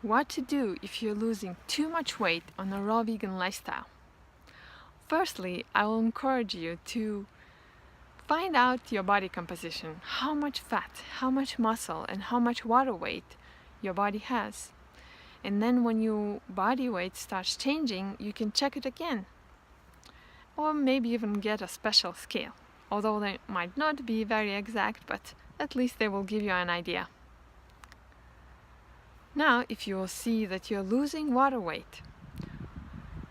What to do if you're losing too much weight on a raw vegan lifestyle? Firstly, I will encourage you to find out your body composition, how much fat, how much muscle, and how much water weight your body has. And then when your body weight starts changing, you can check it again. Or maybe even get a special scale, although they might not be very exact, but at least they will give you an idea. Now, if you will see that you're losing water weight,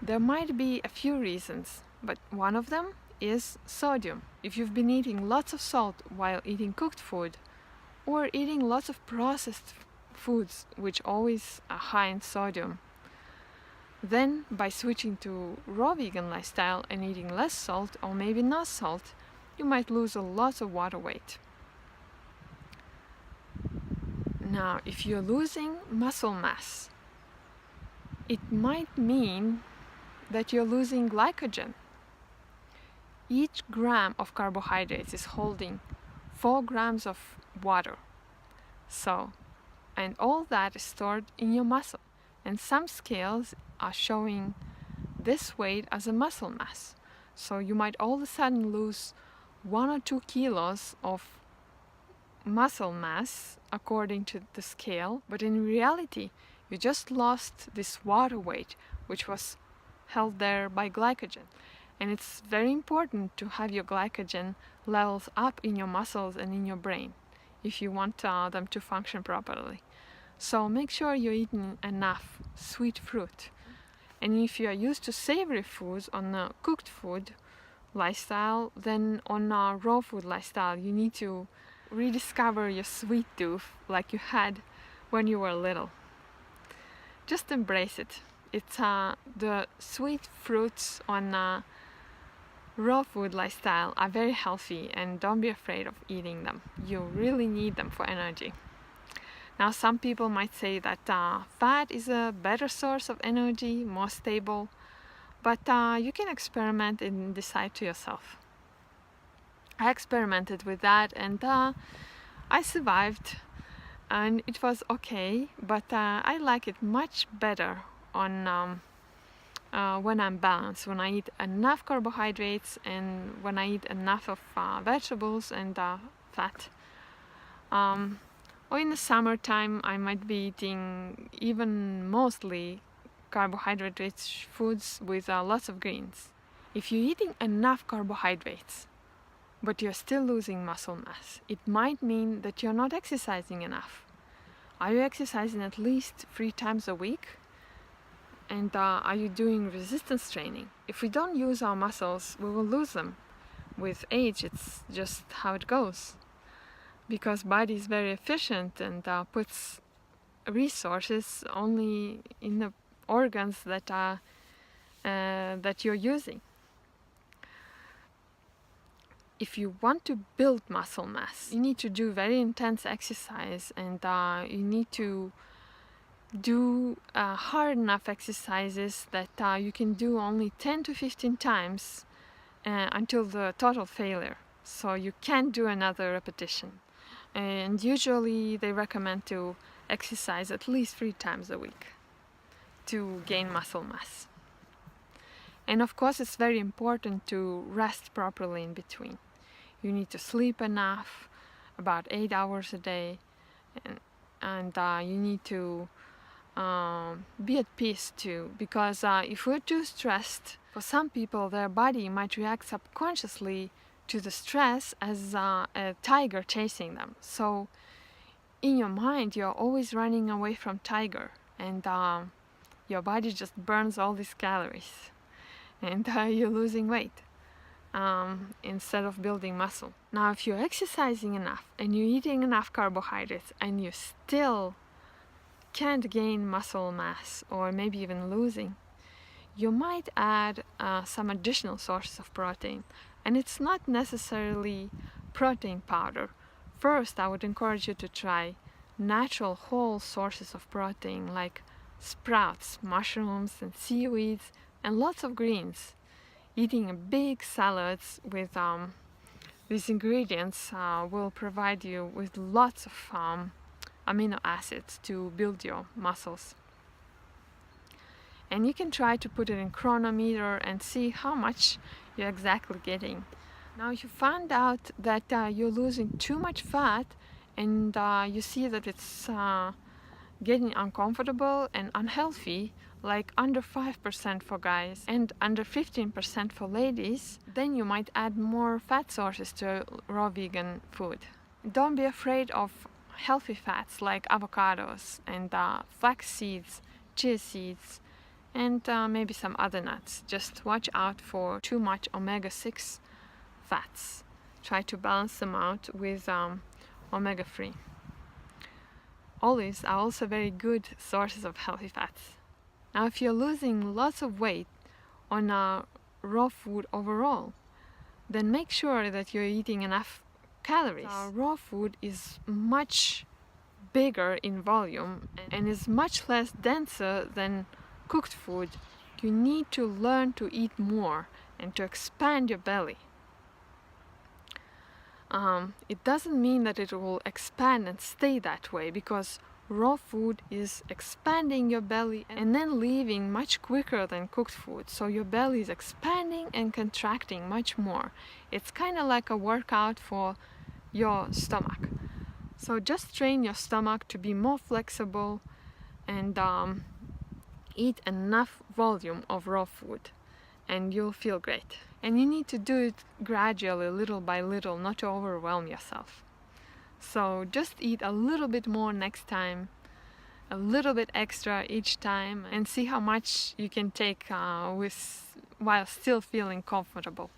there might be a few reasons, but one of them is sodium. If you've been eating lots of salt while eating cooked food, or eating lots of processed foods which always are high in sodium, then by switching to raw vegan lifestyle and eating less salt or maybe no salt, you might lose a lot of water weight. Now, if you're losing muscle mass, it might mean that you're losing glycogen. Each gram of carbohydrates is holding 4 grams of water. And all that is stored in your muscle. And some scales are showing this weight as a muscle mass. So you might all of a sudden lose 1 or 2 kilos of muscle mass according to the scale, but in reality you just lost this water weight which was held there by glycogen. And it's very important to have your glycogen levels up in your muscles and in your brain if you want them to function properly. So make sure you're eating enough sweet fruit. And if you are used to savory foods on a cooked food lifestyle, then on a raw food lifestyle you need to rediscover your sweet tooth like you had when you were little. Just embrace it. It's the sweet fruits on raw food lifestyle are very healthy, and don't be afraid of eating them. You really need them for energy. Now, some people might say that fat is a better source of energy, more stable, but you can experiment and decide to yourself. I experimented with that and I survived, and it was okay, but I like it much better on when I'm balanced, when I eat enough carbohydrates and when I eat enough of vegetables and fat. Or in the summertime I might be eating even mostly carbohydrate-rich foods with lots of greens. If you're eating enough carbohydrates but you're still losing muscle mass, it might mean that you're not exercising enough. Are you exercising at least 3 times a week? And are you doing resistance training? If we don't use our muscles, we will lose them. With age, it's just how it goes. Because body is very efficient and puts resources only in the organs that you're using. If you want to build muscle mass, you need to do very intense exercise, and you need to do hard enough exercises that you can do only 10 to 15 times until the total failure. So you can't do another repetition. And usually they recommend to exercise at least 3 times a week to gain muscle mass. And of course it's very important to rest properly in between. You need to sleep enough, about 8 hours a day, and you need to be at peace too, because if we're too stressed, for some people their body might react subconsciously to the stress as a tiger chasing them. So in your mind you're always running away from tiger, and your body just burns all these calories, and you're losing weight instead of building muscle. Now, if you're exercising enough and you're eating enough carbohydrates and you still can't gain muscle mass, or maybe even losing, you might add some additional sources of protein. And it's not necessarily protein powder. First, I would encourage you to try natural whole sources of protein like sprouts, mushrooms and seaweeds, and lots of greens. Eating big salads with these ingredients will provide you with lots of amino acids to build your muscles. And you can try to put it in chronometer and see how much you're exactly getting. Now if you found out that you're losing too much fat and you see that it's getting uncomfortable and unhealthy, like under 5% for guys and under 15% for ladies, then you might add more fat sources to raw vegan food. Don't be afraid of healthy fats like avocados and flax seeds, chia seeds, and maybe some other nuts. Just watch out for too much omega-6 fats. Try to balance them out with omega-3. Olives are also very good sources of healthy fats. Now if you're losing lots of weight on raw food overall, then make sure that you're eating enough calories. Raw food is much bigger in volume and is much less denser than cooked food. You need to learn to eat more and to expand your belly. It doesn't mean that it will expand and stay that way, because raw food is expanding your belly and then leaving much quicker than cooked food. So your belly is expanding and contracting much more. It's kind of like a workout for your stomach. So just train your stomach to be more flexible and eat enough volume of raw food, and you'll feel great. And you need to do it gradually, little by little, not to overwhelm yourself. So just eat a little bit more next time, a little bit extra each time, and see how much you can take while still feeling comfortable.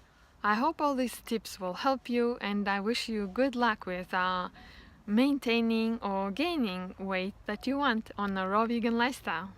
I hope all these tips will help you, and I wish you good luck with maintaining or gaining weight that you want on a raw vegan lifestyle.